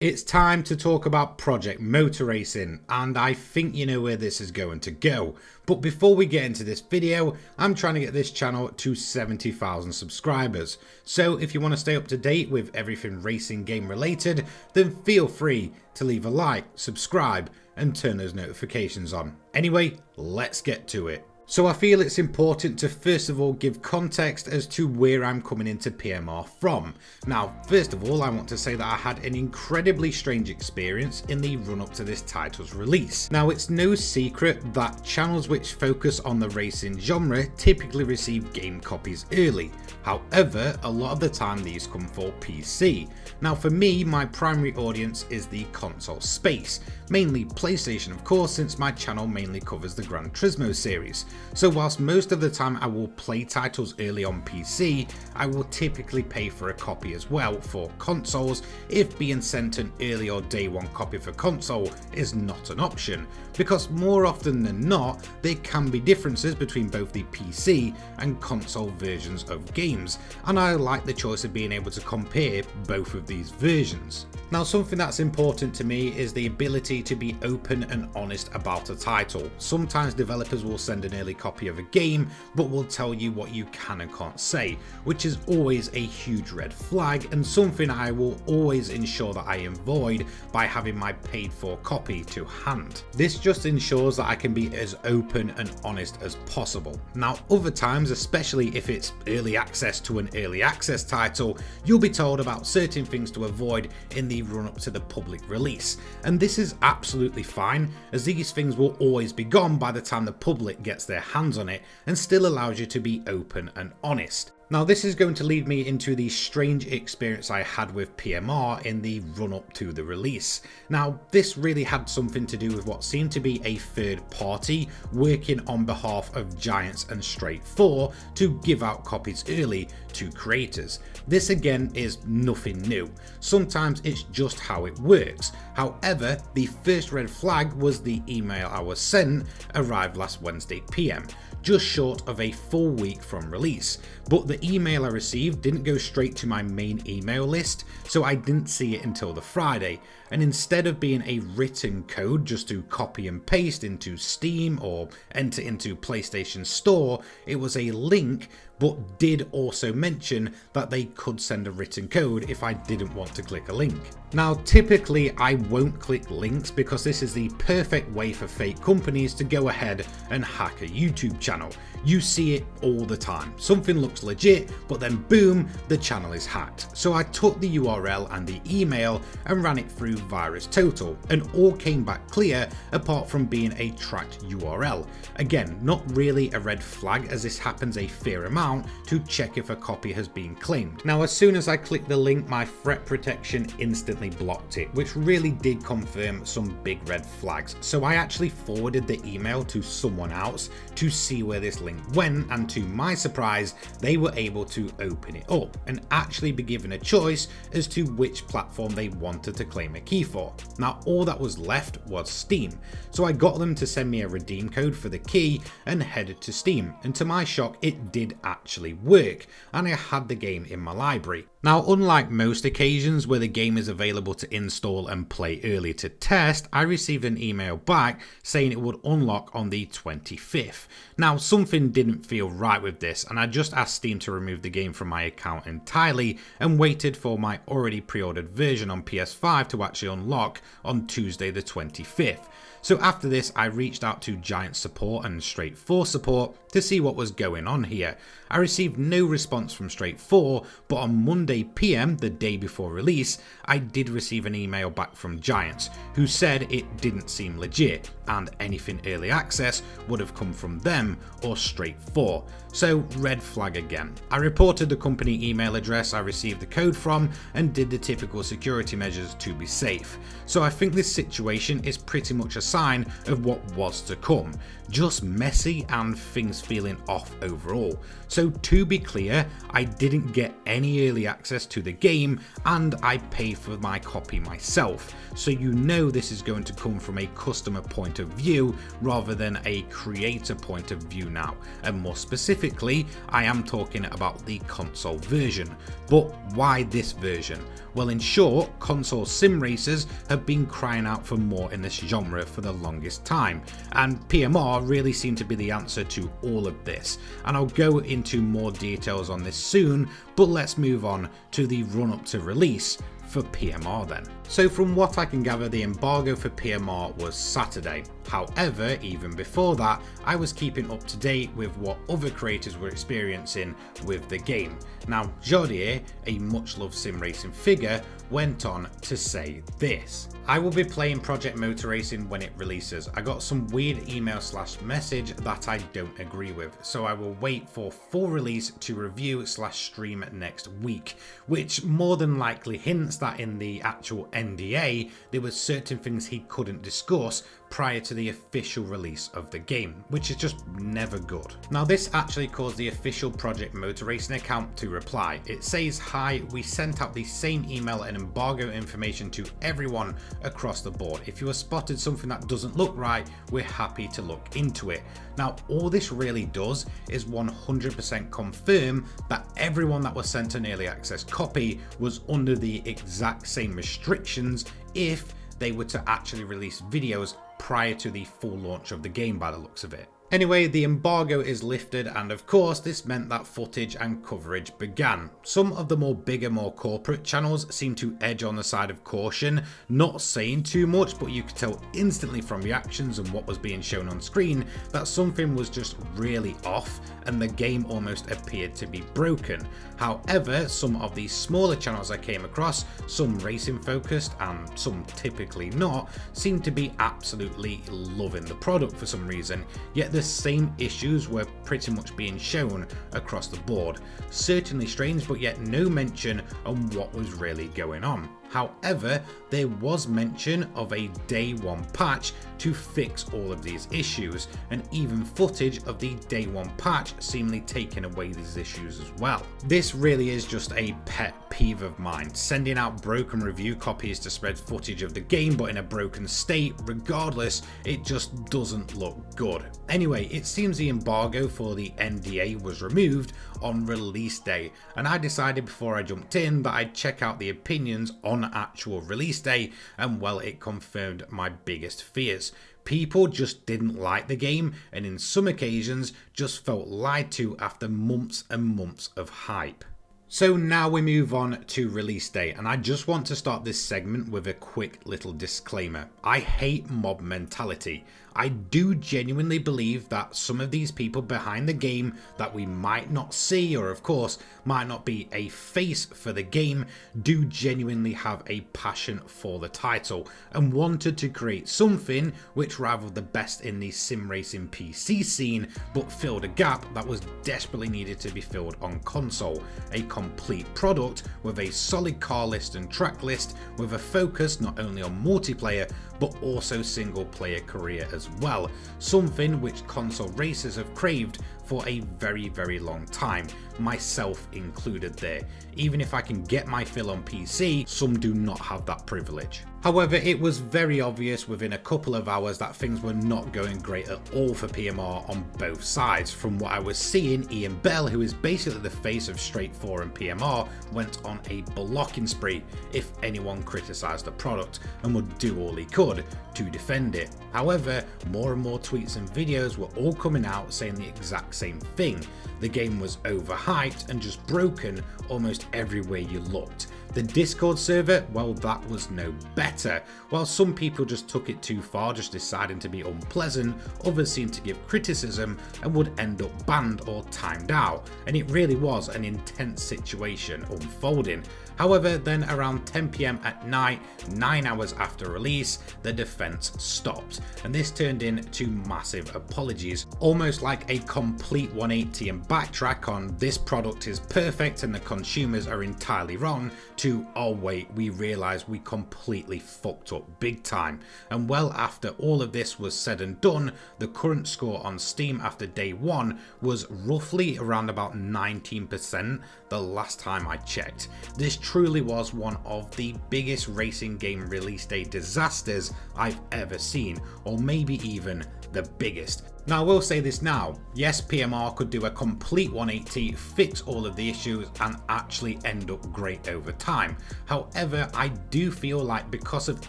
It's time to talk about Project Motor Racing, and I think you know where this is going to go. But before we get into this video, I'm trying to get this channel to 70,000 subscribers. So if you want to stay up to date with everything racing game related, then feel free to leave a like, subscribe, and turn those notifications on. Anyway, let's get to it. So I feel it's important to first of all give context as to where I'm coming into PMR from. Now, first of all, I want to say that I had an incredibly strange experience in the run up to this title's release. Now, it's no secret that channels which focus on the racing genre typically receive game copies early. However, a lot of the time these come for PC. Now for me, my primary audience is the console space, mainly PlayStation of course, since my channel mainly covers the Gran Turismo series. So whilst most of the time I will play titles early on PC, I will typically pay for a copy as well for consoles if being sent an early or day one copy for console is not an option, because more often than not there can be differences between both the PC and console versions of games, and I like the choice of being able to compare both of these versions. Now, something that's important to me is the ability to be open and honest about a title. Sometimes developers will send an early copy of a game but will tell you what you can and can't say, which is always a huge red flag and something I will always ensure that I avoid by having my paid for copy to hand. This just ensures that I can be as open and honest as possible. Now, other times, especially if it's early access to an early access title, you'll be told about certain things to avoid in the run up to the public release, and this is absolutely fine, as these things will always be gone by the time the public gets their hands on it, and still allows you to be open and honest. Now, this is going to lead me into the strange experience I had with PMR in the run up to the release. Now, this really had something to do with what seemed to be a third party working on behalf of Giants and Straight 4 to give out copies early to creators. This again is nothing new. Sometimes it's just how it works. However, the first red flag was the email I was sent arrived last Wednesday PM, just short of a full week from release. But the email I received didn't go straight to my main email list, so I didn't see it until the Friday. And instead of being a written code just to copy and paste into Steam or enter into PlayStation Store, it was a link, but did also mention that they could send a written code if I didn't want to click a link. Now, typically I won't click links because this is the perfect way for fake companies to go ahead and hack a YouTube channel. You see it all the time. Something looks legit, but then boom, the channel is hacked. So I took the URL and the email and ran it through VirusTotal, and all came back clear apart from being a tracked URL. Again, not really a red flag, as this happens a fair amount to check if a copy has been claimed. Now, as soon as I clicked the link, my threat protection instantly blocked it, which really did confirm some big red flags. So I actually forwarded the email to someone else to see where this link went, and to my surprise, they were able to open it up and actually be given a choice as to which platform they wanted to claim a key for. Now, all that was left was Steam, so I got them to send me a redeem code for the key and headed to Steam, and to my shock it did actually work, and I had the game in my library. Now, unlike most occasions where the game is available to install and play early to test, I received an email back saying it would unlock on the 25th. Now, something didn't feel right with this, and I just asked Steam to remove the game from my account entirely and waited for my already pre-ordered version on PS5 to actually unlock on Tuesday the 25th. So after this, I reached out to Giant support and Straight 4 support to see what was going on here. I received no response from Straight 4, but on Monday PM, the day before release, I did receive an email back from Giants, who said it didn't seem legit and anything early access would have come from them or Straight 4. So red flag again. I reported the company email address I received the code from and did the typical security measures to be safe. So I think this situation is pretty much a sign of what was to come, just messy and things feeling off overall. So to be clear, I didn't get any early access to the game and I paid for my copy myself, so you know this is going to come from a customer point of view rather than a creator point of view now, and more specifically I am talking about the console version. But why this version? Well, in short, console sim racers have been crying out for more in this genre for the longest time, and PMR really seemed to be the answer to all of this, and I'll go into more details on this soon, but let's move on to the run up to release for PMR then. So from what I can gather, the embargo for PMR was Saturday. However, even before that, I was keeping up to date with what other creators were experiencing with the game. Now, Jordier, a much loved sim racing figure, went on to say this: "I will be playing Project Motor Racing when it releases. I got some weird email/message that I don't agree with, so I will wait for full release to review/stream next week," which more than likely hints that in the actual NDA there were certain things he couldn't discuss prior to the official release of the game, which is just never good. Now, this actually caused the official Project Motor Racing account to reply. It says, "Hi, we sent out the same email and embargo information to everyone across the board. If you have spotted something that doesn't look right, we're happy to look into it." Now, all this really does is 100% confirm that everyone that was sent an early access copy was under the exact same restrictions if they were to actually release videos prior to the full launch of the game by the looks of it. Anyway, the embargo is lifted, and of course this meant that footage and coverage began. Some of the more corporate channels seem to edge on the side of caution, not saying too much, but you could tell instantly from reactions and what was being shown on screen that something was just really off and the game almost appeared to be broken. However, some of these smaller channels I came across, some racing focused and some typically not, seemed to be absolutely loving the product for some reason, yet the same issues were pretty much being shown across the board. Certainly strange, but yet no mention on what was really going on. However, there was mention of a day one patch to fix all of these issues, and even footage of the day one patch seemingly taking away these issues as well. This really is just a pet peeve of mine, sending out broken review copies to spread footage of the game but in a broken state. Regardless, it just doesn't look good. Anyway, it seems the embargo for the NDA was removed on release day, and I decided before I jumped in that I'd check out the opinions on actual release day, and well, it confirmed my biggest fears. People just didn't like the game, and in some occasions just felt lied to after months and months of hype. So now we move on to release day, and I just want to start this segment with a quick little disclaimer. I hate mob mentality. I do genuinely believe that some of these people behind the game that we might not see, or of course might not be a face for the game, do genuinely have a passion for the title and wanted to create something which rivaled the best in the sim racing PC scene, but filled a gap that was desperately needed to be filled on console. A complete product with a solid car list and track list, with a focus not only on multiplayer but also single player career as well, something which console racers have craved for a very long time, myself included there. Even if I can get my fill on PC, some do not have that privilege. However, it was very obvious within a couple of hours that things were not going great at all for PMR on both sides. From what I was seeing, Ian Bell, who is basically the face of Straight 4 and PMR, went on a blocking spree if anyone criticised the product and would do all he could to defend it. However, more and more tweets and videos were all coming out saying the exact same thing. The game was overhyped and just broken almost everywhere you looked. The Discord server, well, that was no better. While some people just took it too far, just deciding to be unpleasant, others seemed to give criticism and would end up banned or timed out, and it really was an intense situation unfolding. However, then around 10 PM at night, 9 hours after release, the defense stopped, and this turned into massive apologies, almost like a complete 180 and backtrack on "this product is perfect and the consumers are entirely wrong" to "oh wait, we realise we completely fucked up big time." And well, after all of this was said and done, the current score on Steam after day one was roughly around about 19% the last time I checked. This truly was one of the biggest racing game release day disasters I've ever seen, or maybe even the biggest. Now I will say this now, yes, PMR could do a complete 180, fix all of the issues and actually end up great over time. However, I do feel like because of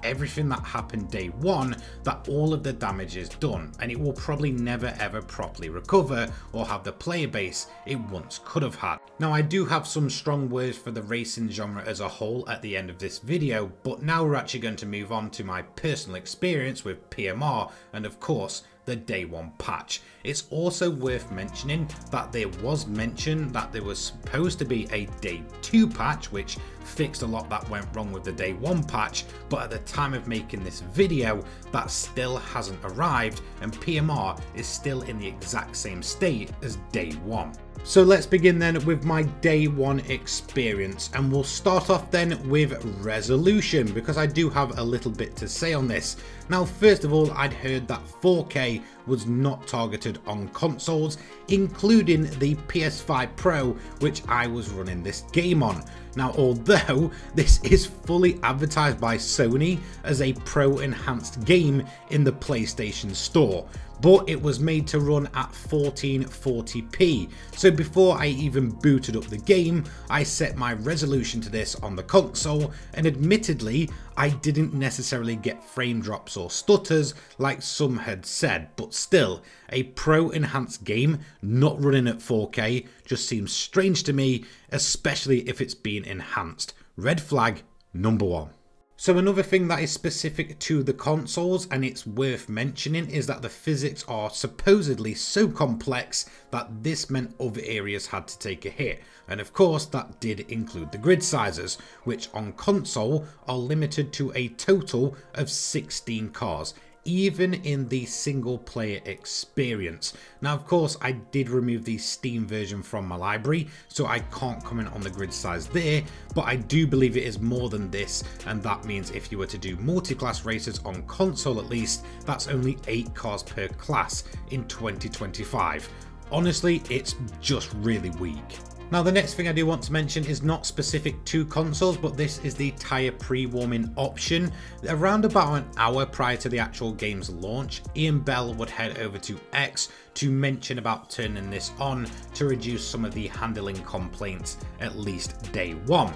everything that happened day one, that all of the damage is done and it will probably never ever properly recover or have the player base it once could have had. Now I do have some strong words for the racing genre as a whole at the end of this video, but now we're actually going to move on to my personal experience with PMR and of course the day one patch. It's also worth mentioning that there was mention that there was supposed to be a day two patch which fixed a lot that went wrong with the day one patch, but at the time of making this video that still hasn't arrived and PMR is still in the exact same state as day one. So let's begin then with my day one experience, and we'll start off then with resolution because I do have a little bit to say on this. Now first of all, I'd heard that 4K was not targeted on consoles, including the PS5 Pro which I was running this game on. Now although this is fully advertised by Sony as a Pro enhanced game in the PlayStation Store, but it was made to run at 1440p. So before I even booted up the game, I set my resolution to this on the console, and admittedly, I didn't necessarily get frame drops or stutters like some had said, but still, a Pro enhanced game not running at 4K just seems strange to me, especially if it's been enhanced. Red flag number one. So another thing that is specific to the consoles and it's worth mentioning is that the physics are supposedly so complex that this meant other areas had to take a hit. And of course that did include the grid sizes, which on console are limited to a total of 16 cars, even in the single player experience. Now of course I did remove the Steam version from my library, so I can't comment on the grid size there, but I do believe it is more than this, and that means if you were to do multi-class races on console at least, that's only 8 cars per class in 2025. Honestly, it's just really weak. Now the next thing I do want to mention is not specific to consoles, but this is the Tyre Pre Warming option. Around about an hour prior to the actual game's launch, Ian Bell would head over to X to mention about turning this on to reduce some of the handling complaints at least day one.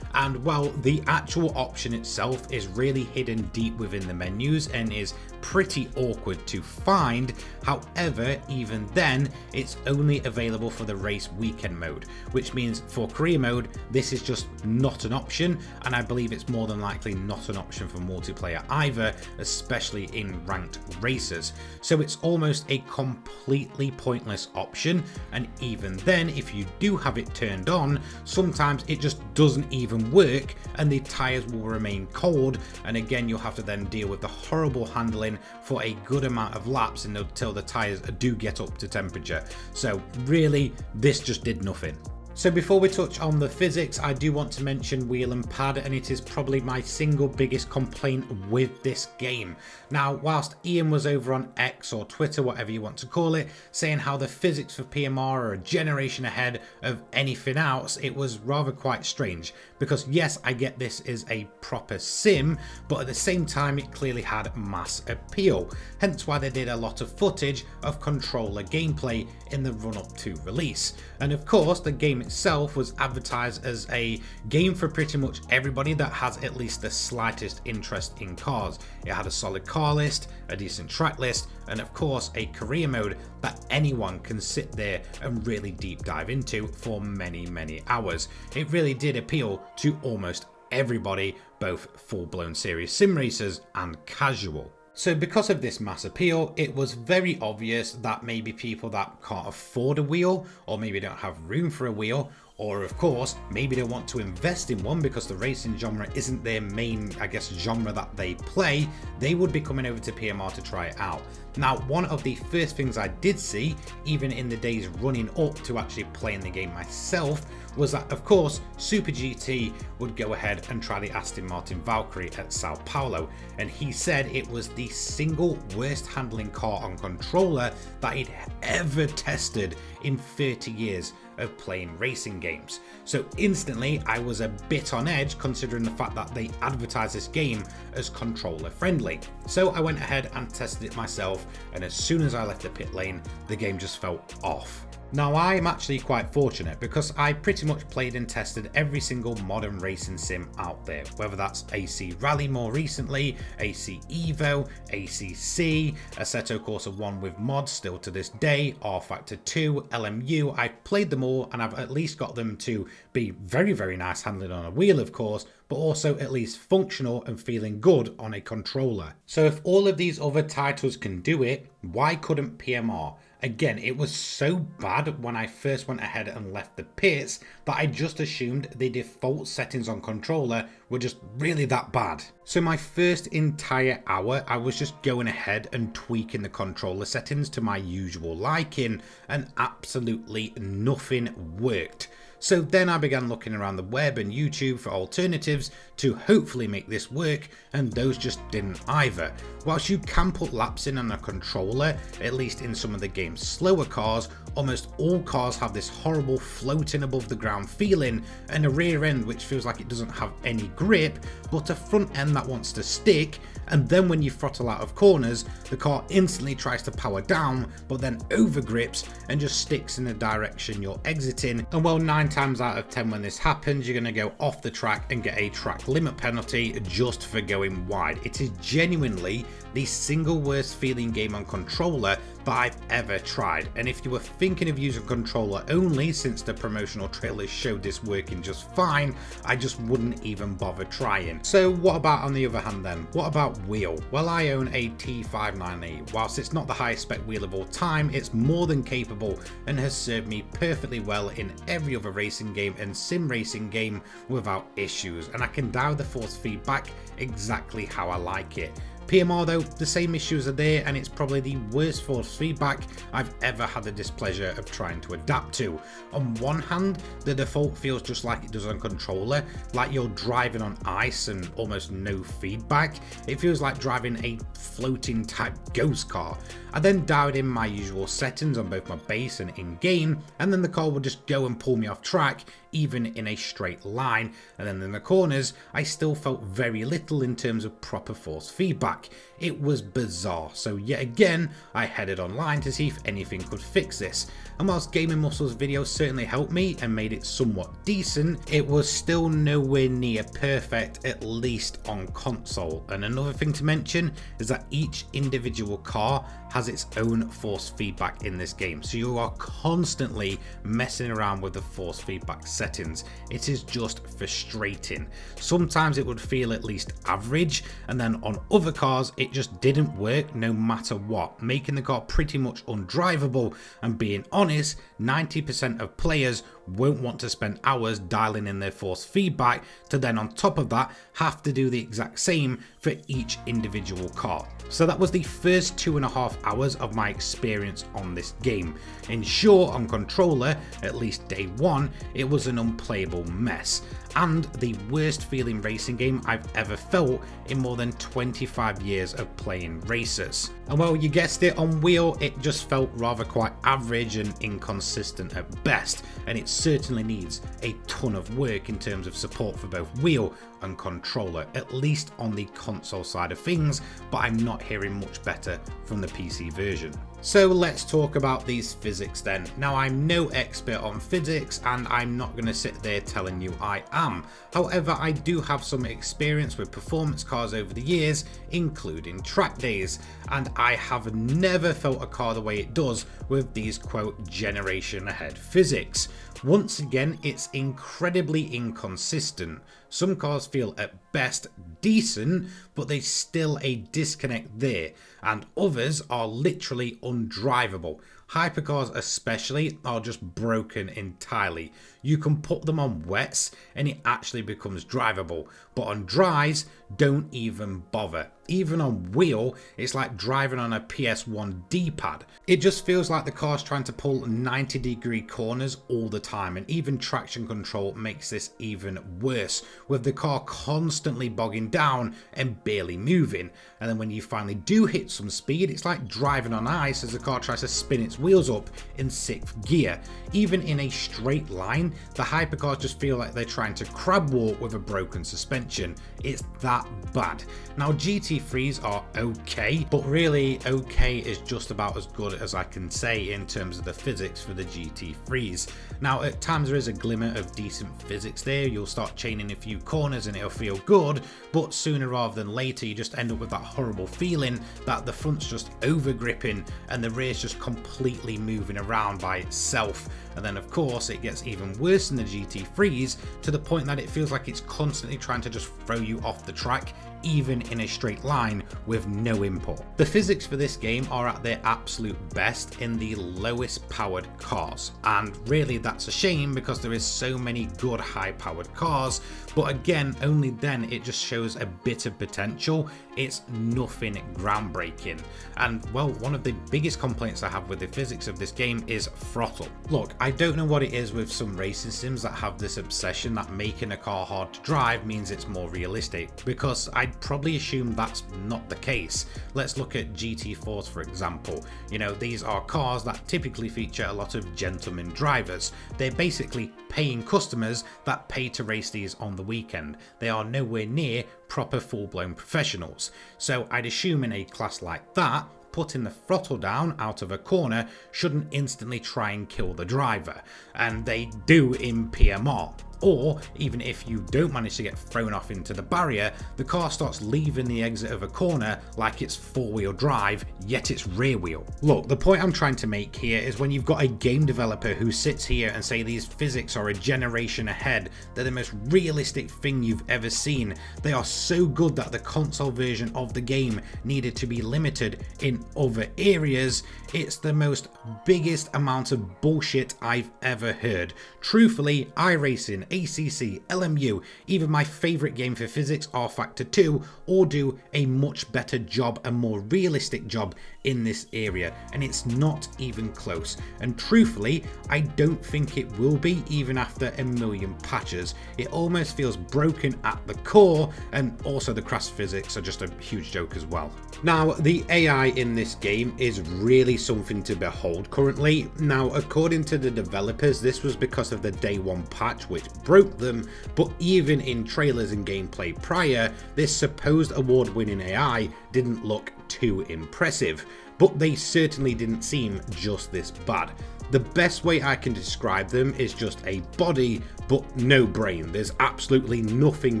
And while the actual option itself is really hidden deep within the menus and is pretty awkward to find, however, even then, it's only available for the race weekend mode, which means for career mode, this is just not an option, and I believe it's more than likely not an option for multiplayer either, especially in ranked races. So it's almost a completely pointless option, and even then, if you do have it turned on, sometimes it just doesn't even work and the tyres will remain cold, and again you'll have to then deal with the horrible handling for a good amount of laps until the tyres do get up to temperature. So really this just did nothing. So before we touch on the physics, I do want to mention wheel and pad, and it is probably my single biggest complaint with this game. Now, whilst Ian was over on X or Twitter, whatever you want to call it, saying how the physics for PMR are a generation ahead of anything else, it was rather quite strange, because yes, I get this is a proper sim, but at the same time it clearly had mass appeal, hence why they did a lot of footage of controller gameplay in the run up to release. And of course the game itself was advertised as a game for pretty much everybody that has at least the slightest interest in cars. It had a solid car list, a decent track list, and of course a career mode that anyone can sit there and really deep dive into for many hours. It really did appeal to almost everybody, both full-blown serious sim racers and casual. So because of this mass appeal, it was very obvious that maybe people that can't afford a wheel, or maybe don't have room for a wheel, or of course, maybe they want to invest in one because the racing genre isn't their main, I guess, genre that they play, they would be coming over to PMR to try it out. Now, one of the first things I did see, even in the days running up to actually playing the game myself, was that, of course, Super GT would go ahead and try the Aston Martin Valkyrie at Sao Paulo, and he said it was the single worst handling car on controller that he'd ever tested in 30 years of playing racing games. So instantly I was a bit on edge considering the fact that they advertised this game as controller friendly. So I went ahead and tested it myself, and as soon as I left the pit lane, the game just felt off. Now I'm actually quite fortunate because I pretty much played and tested every single modern racing sim out there, whether that's AC Rally more recently, AC Evo, ACC, Assetto Corsa 1 with mods still to this day, R Factor 2, LMU. I've played them all and I've at least got them to be very, very nice handling on a wheel, of course, but also at least functional and feeling good on a controller. So if all of these other titles can do it, why couldn't PMR? Again, it was so bad when I first went ahead and left the pits that I just assumed the default settings on controller were just really that bad. So my first entire hour, I was just going ahead and tweaking the controller settings to my usual liking, and absolutely nothing worked. So then I began looking around the web and YouTube for alternatives to hopefully make this work, and those just didn't either. Whilst you can put laps in on a controller, at least in some of the game's slower cars, almost all cars have this horrible floating above the ground feeling, and a rear end which feels like it doesn't have any grip, but a front end that wants to stick, and then when you throttle out of corners, the car instantly tries to power down, but then overgrips and just sticks in the direction you're exiting. And well, 9 times out of 10 when this happens, you're going to go off the track and get a track limit penalty just for going wide. It is genuinely the single worst feeling game on controller that I've ever tried, and if you were thinking of using controller only since the promotional trailers showed this working just fine, I just wouldn't even bother trying. So what about on the other hand then? What about wheel? Well, I own a T598. Whilst it's not the highest spec wheel of all time, it's more than capable and has served me perfectly well in every other racing game and sim racing game without issues, and I can dial the force feedback exactly how I like it. PMR though, the same issues are there, and it's probably the worst force feedback I've ever had the displeasure of trying to adapt to. On one hand, the default feels just like it does on controller, like you're driving on ice and almost no feedback. It feels like driving a floating type ghost car. I then dialed in my usual settings on both my base and in-game, and then the car would just go and pull me off track, even in a straight line, and then in the corners I still felt very little in terms of proper force feedback. It was bizarre, so yet again I headed online to see if anything could fix this, and whilst Gaming Muscle's video certainly helped me and made it somewhat decent, it was still nowhere near perfect, at least on console. And another thing to mention is that each individual car has its own force feedback in this game, so you are constantly messing around with the force feedback settings. It is just frustrating. Sometimes it would feel at least average, and then on other cars it just didn't work no matter what, making the car pretty much undrivable. And being honest, 90% of players won't want to spend hours dialing in their force feedback to then on top of that have to do the exact same for each individual car. So that was the first 2.5 hours of my experience on this game. In short, on controller, at least day one, it was an unplayable mess, and the worst feeling racing game I've ever felt in more than 25 years of playing racers. And well, you guessed it, on wheel it just felt rather quite average and inconsistent at best, and it certainly needs a ton of work in terms of support for both wheel and controller, at least on the console side of things, but I'm not hearing much better from the PC version. So let's talk about these physics then. Now, I'm no expert on physics and I'm not going to sit there telling you I am. However, I do have some experience with performance cars over the years, including track days, and I have never felt a car the way it does with these quote generation ahead physics. Once again, it's incredibly inconsistent. Some cars feel at best decent, but there's still a disconnect there, and others are literally undrivable. Hypercars especially are just broken entirely. You can put them on wets and it actually becomes drivable, but on dries, don't even bother. Even on wheel, it's like driving on a PS1 D-pad. It just feels like the car's trying to pull 90-degree corners all the time, and even traction control makes this even worse, with the car constantly bogging down and barely moving. And then when you finally do hit some speed, it's like driving on ice as the car tries to spin its wheels up in 6th gear. Even in a straight line, the hypercars just feel like they're trying to crab walk with a broken suspension. It's that bad. Now GT3s are okay, but really okay is just about as good as I can say in terms of the physics for the GT3s. Now at times there is a glimmer of decent physics there. You'll start chaining a few corners and it'll feel good, but sooner rather than later you just end up with that horrible feeling that the front's just over gripping and the rear's just completely moving around by itself. And then of course it gets even worse in the GT3s to the point that it feels like it's constantly trying to just throw you off the track, even in a straight line with no import. The physics for this game are at their absolute best in the lowest powered cars, and really that's a shame because there is so many good high powered cars, but again only then it just shows a bit of potential. It's nothing groundbreaking, and well, one of the biggest complaints I have with the physics of this game is throttle. Look, I don't know what it is with some racing sims that have this obsession that making a car hard to drive means it's more realistic, because I'd probably assume that's not the case. Let's look at GT4s for example. You know, these are cars that typically feature a lot of gentleman drivers. They're basically paying customers that pay to race these on the weekend. They are nowhere near proper full-blown professionals. So I'd assume in a class like that, putting the throttle down out of a corner shouldn't instantly try and kill the driver, and they do in PMR. Or even if you don't manage to get thrown off into the barrier, the car starts leaving the exit of a corner like it's four-wheel drive, yet it's rear wheel. Look, the point I'm trying to make here is when you've got a game developer who sits here and say these physics are a generation ahead, they're the most realistic thing you've ever seen. They are so good that the console version of the game needed to be limited in other areas. It's the most biggest amount of bullshit I've ever heard. Truthfully, iRacing, ACC, LMU, even my favourite game for physics, R-Factor 2, all do a much better job, a more realistic job in this area, and it's not even close. And truthfully, I don't think it will be even after a million patches. It almost feels broken at the core, and also the crash physics are just a huge joke as well. Now, the AI in this game is really something to behold currently. Now, according to the developers, this was because of the day one patch which broke them, but even in trailers and gameplay prior, this supposed award-winning AI didn't look too impressive, but they certainly didn't seem just this bad. The best way I can describe them is just a body, but no brain. There's absolutely nothing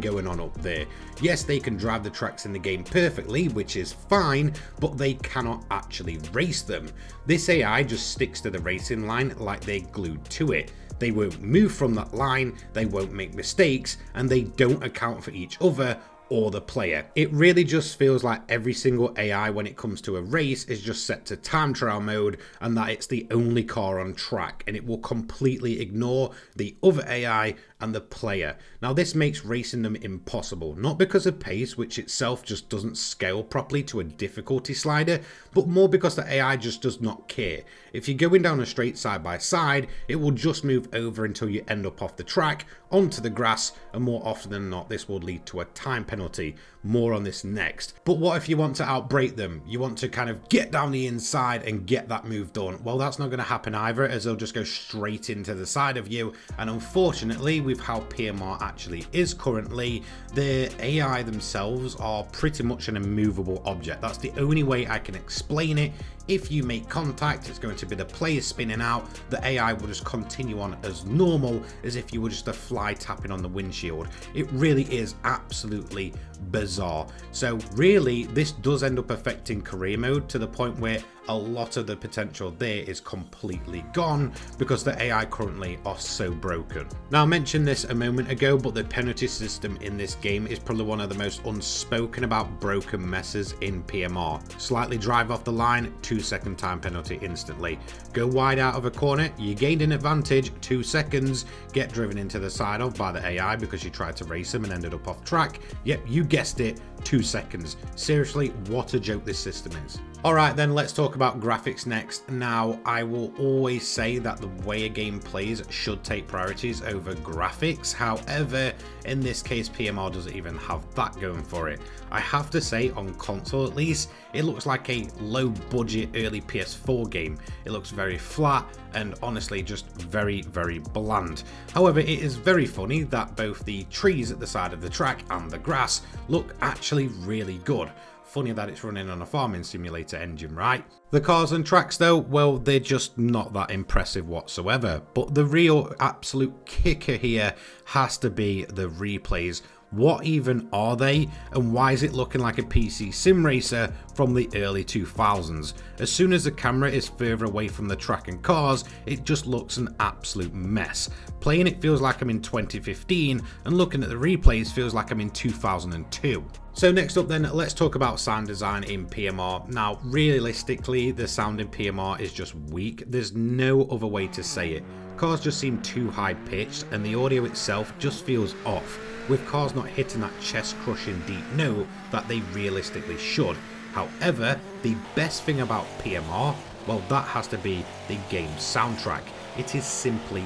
going on up there. Yes, they can drive the tracks in the game perfectly, which is fine, but they cannot actually race them. This AI just sticks to the racing line like they're glued to it. They won't move from that line, they won't make mistakes, and they don't account for each other or the player. It really just feels like every single AI when it comes to a race is just set to time trial mode, and that it's the only car on track, and it will completely ignore the other AI and the player. Now this makes racing them impossible, not because of pace, which itself just doesn't scale properly to a difficulty slider, but more because the AI just does not care. If you're going down a straight side by side, it will just move over until you end up off the track, onto the grass, and more often than not this will lead to a time penalty. More on this next. But what if you want to outbrake them? You want to kind of get down the inside and get that move done? Well, that's not going to happen either, as they'll just go straight into the side of you, and unfortunately with how PMR actually is currently, the AI themselves are pretty much an immovable object. That's the only way I can explain it. If you make contact, it's going to be the player spinning out, the AI will just continue on as normal, as if you were just a fly tapping on the windshield. It really is absolutely bizarre. So really, this does end up affecting career mode to the point where a lot of the potential there is completely gone because the AI currently are so broken. Now I mentioned this a moment ago, but the penalty system in this game is probably one of the most unspoken about broken messes in PMR. Slightly drive off the line, 2-second time penalty instantly. Go wide out of a corner, you gained an advantage, 2 seconds. Get driven into the side of by the AI because you tried to race him and ended up off track. Yep, you guessed it, 2 seconds. Seriously, what a joke this system is. Alright then, let's talk about graphics next. Now, I will always say that the way a game plays should take priorities over graphics. However, in this case, PMR doesn't even have that going for it. I have to say, on console at least, it looks like a low budget early PS4 game. It looks very flat and honestly just very, very bland. However, it is very funny that both the trees at the side of the track and the grass look actually really good. Funny that it's running on a farming simulator engine, right? The cars and tracks though, well, they're just not that impressive whatsoever. But the real absolute kicker here has to be the replays. What even are they, and why is it looking like a PC sim racer from the early 2000s? As soon as the camera is further away from the track and cars, it just looks an absolute mess. Playing it feels like I'm in 2015, and looking at the replays feels like I'm in 2002. So next up then, let's talk about sound design in PMR. Now, realistically, the sound in PMR is just weak. There's no other way to say it. Cars just seem too high pitched, and the audio itself just feels off, with cars not hitting that chest-crushing deep note that they realistically should. However, the best thing about PMR, well, that has to be the game's soundtrack. It is simply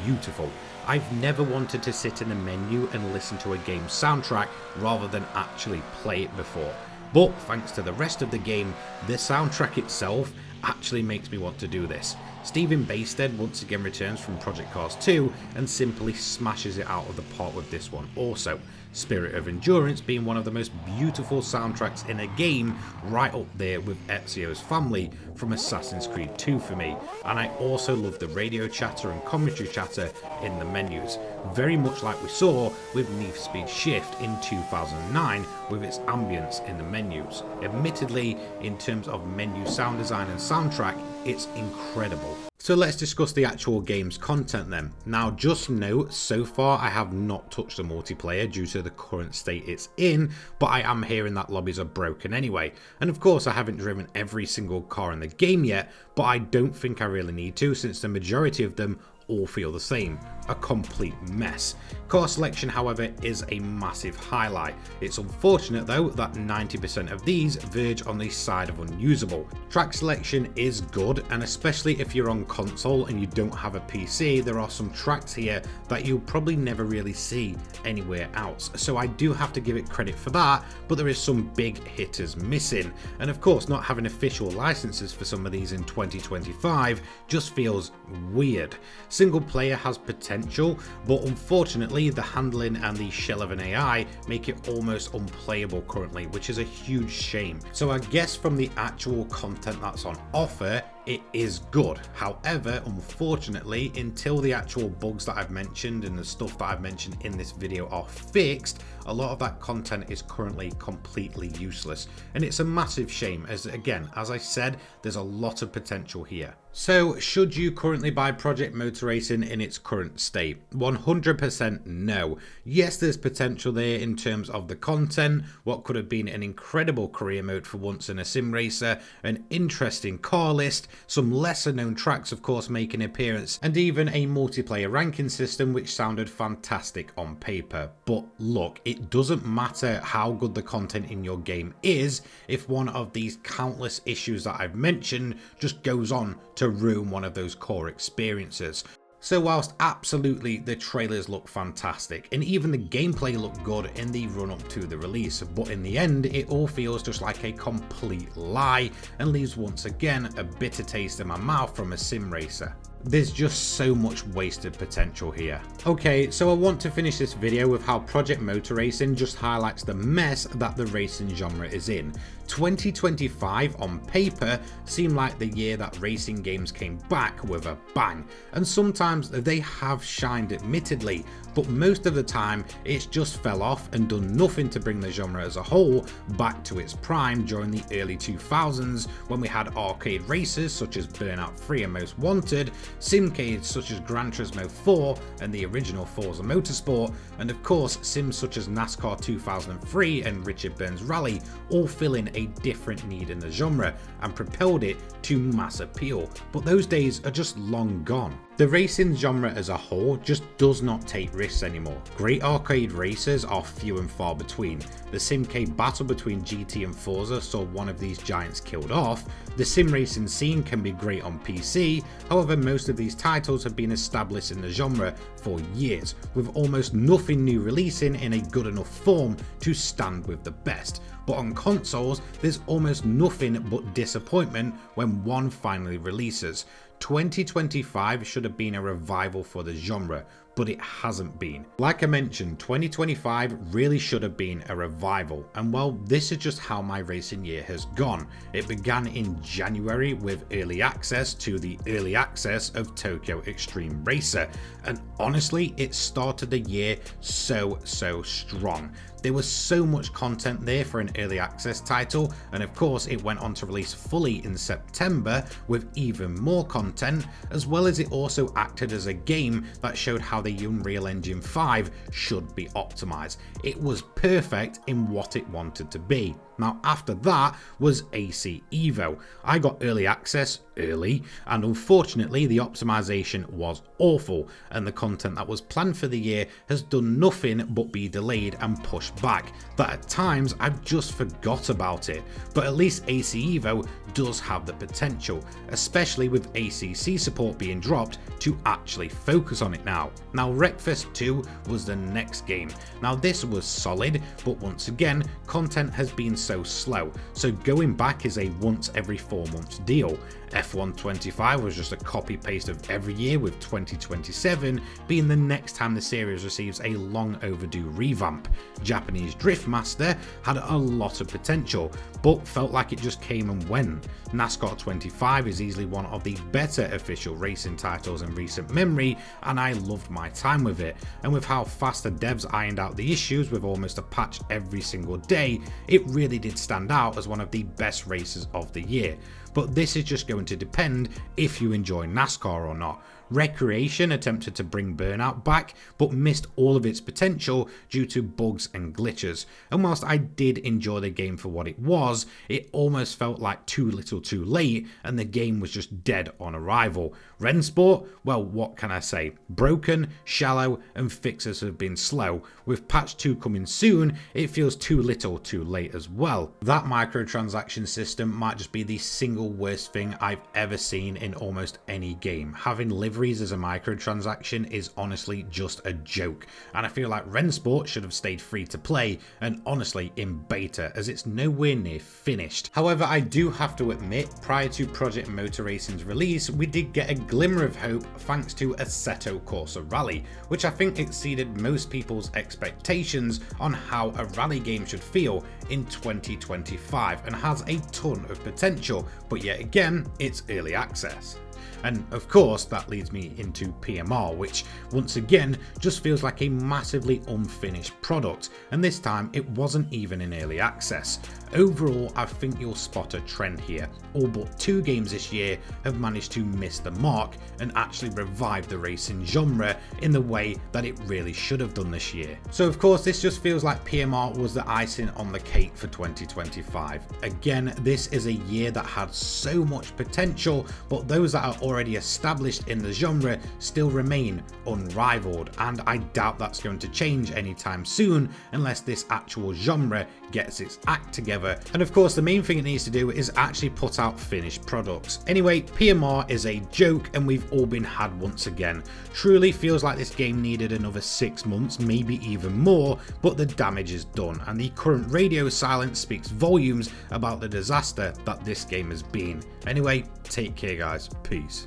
beautiful. I've never wanted to sit in a menu and listen to a game's soundtrack rather than actually play it before. But thanks to the rest of the game, the soundtrack itself actually makes me want to do this. Stephen Bastead once again returns from Project Cars 2 and simply smashes it out of the park with this one also. Spirit of Endurance being one of the most beautiful soundtracks in a game, right up there with Ezio's Family from Assassin's Creed 2 for me. And I also love the radio chatter and commentary chatter in the menus, very much like we saw with Need for Speed Shift in 2009 with its ambience in the menus. Admittedly, in terms of menu sound design and soundtrack, it's incredible. So let's discuss the actual game's content then. Now just note, so far I have not touched the multiplayer due to the current state it's in, but I am hearing that lobbies are broken anyway. And of course I haven't driven every single car in the game yet, but I don't think I really need to, since the majority of them all feel the same, a complete mess. Car selection, however, is a massive highlight. It's unfortunate though that 90% of these verge on the side of unusable. Track selection is good, and especially if you're on console and you don't have a PC, there are some tracks here that you'll probably never really see anywhere else. So I do have to give it credit for that, but there is some big hitters missing. And of course, not having official licenses for some of these in 2025 just feels weird. Single player has potential, but unfortunately the handling and the shell of an AI make it almost unplayable currently, which is a huge shame. So I guess from the actual content that's on offer, it is good. However, unfortunately, until the actual bugs that I've mentioned and the stuff that I've mentioned in this video are fixed, a lot of that content is currently completely useless. And it's a massive shame, as again, as I said, there's a lot of potential here. So should you currently buy Project Motor Racing in its current state? 100% no. Yes, there's potential there in terms of the content, what could have been an incredible career mode for once in a sim racer, an interesting car list, some lesser known tracks of course make an appearance, and even a multiplayer ranking system which sounded fantastic on paper. But look, it doesn't matter how good the content in your game is if one of these countless issues that I've mentioned just goes on to ruin one of those core experiences. So whilst absolutely the trailers look fantastic and even the gameplay looked good in the run up to the release, but in the end it all feels just like a complete lie and leaves once again a bitter taste in my mouth from a sim racer. There's just so much wasted potential here. Okay, so I want to finish this video with how Project Motor Racing just highlights the mess that the racing genre is in. 2025 on paper seemed like the year that racing games came back with a bang, and sometimes they have shined admittedly, but most of the time it's just fell off and done nothing to bring the genre as a whole back to its prime during the early 2000s, when we had arcade races such as Burnout 3 and Most Wanted, simcades such as Gran Turismo 4 and the original Forza Motorsport, and of course sims such as NASCAR 2003 and Richard Burns Rally, all filling a different need in the genre and propelled it to mass appeal. But those days are just long gone. The racing genre as a whole just does not take risks anymore. Great arcade races are few and far between. The SimK battle between GT and Forza saw one of these giants killed off. The sim racing scene can be great on PC, however most of these titles have been established in the genre for years, with almost nothing new releasing in a good enough form to stand with the best. But on consoles, there's almost nothing but disappointment when one finally releases. 2025 should have been a revival for the genre, but it hasn't been. Like I mentioned, 2025 really should have been a revival, and well, this is just how my racing year has gone. It began in January with early access to the early access of Tokyo Extreme Racer, and honestly, it started the year so strong. There was so much content there for an early access title, and of course it went on to release fully in September with even more content, as well as it also acted as a game that showed how the Unreal Engine 5 should be optimized. It was perfect in what it wanted to be. Now after that was AC Evo. I got early access early, and unfortunately the optimization was awful, and the content that was planned for the year has done nothing but be delayed and pushed back, that at times I've just forgot about it. But at least AC Evo does have the potential, especially with ACC support being dropped, to actually focus on it now. Now Wreckfest 2 was the next game. Now this was solid, but once again content has been so slow, so going back is a once every 4 months deal. F1 25 was just a copy paste of every year, with 2027 being the next time the series receives a long overdue revamp. Japanese Drift Master had a lot of potential, but felt like it just came and went. NASCAR 25 is easily one of the better official racing titles in recent memory, and I loved my time with it, and with how fast the devs ironed out the issues with almost a patch every single day, it really did stand out as one of the best races of the year. But this is just going to depend if you enjoy NASCAR or not. Recreation attempted to bring Burnout back, but missed all of its potential due to bugs and glitches, and whilst I did enjoy the game for what it was, it almost felt like too little too late, and the game was just dead on arrival. Rennsport, well, what can I say? Broken, shallow, and fixes have been slow. With patch 2 coming soon, it feels too little too late as well. That microtransaction system might just be the single worst thing I've ever seen in almost any game. Having liveries as a microtransaction is honestly just a joke, and I feel like Rennsport should have stayed free to play, and honestly in beta, as it's nowhere near finished. However, I do have to admit, prior to Project Motor Racing's release, we did get a glimmer of hope thanks to Assetto Corsa Rally, which I think exceeded most people's expectations on how a rally game should feel in 2025, and has a ton of potential, but yet again, it's early access. And of course that leads me into PMR, which once again just feels like a massively unfinished product, and this time it wasn't even in early access. Overall, I think you'll spot a trend here. All but 2 games this year have managed to miss the mark and actually revive the racing genre in the way that it really should have done this year. So of course this just feels like PMR was the icing on the cake for 2025. Again, this is a year that had so much potential, but those that are already established in the genre still remain unrivaled, and I doubt that's going to change anytime soon unless this actual genre gets its act together. And of course the main thing it needs to do is actually put out finished products. Anyway, PMR is a joke, and we've all been had once again. Truly feels like this game needed another 6 months, maybe even more, but the damage is done, and the current radio silence speaks volumes about the disaster that this game has been. Anyway, take care guys, peace.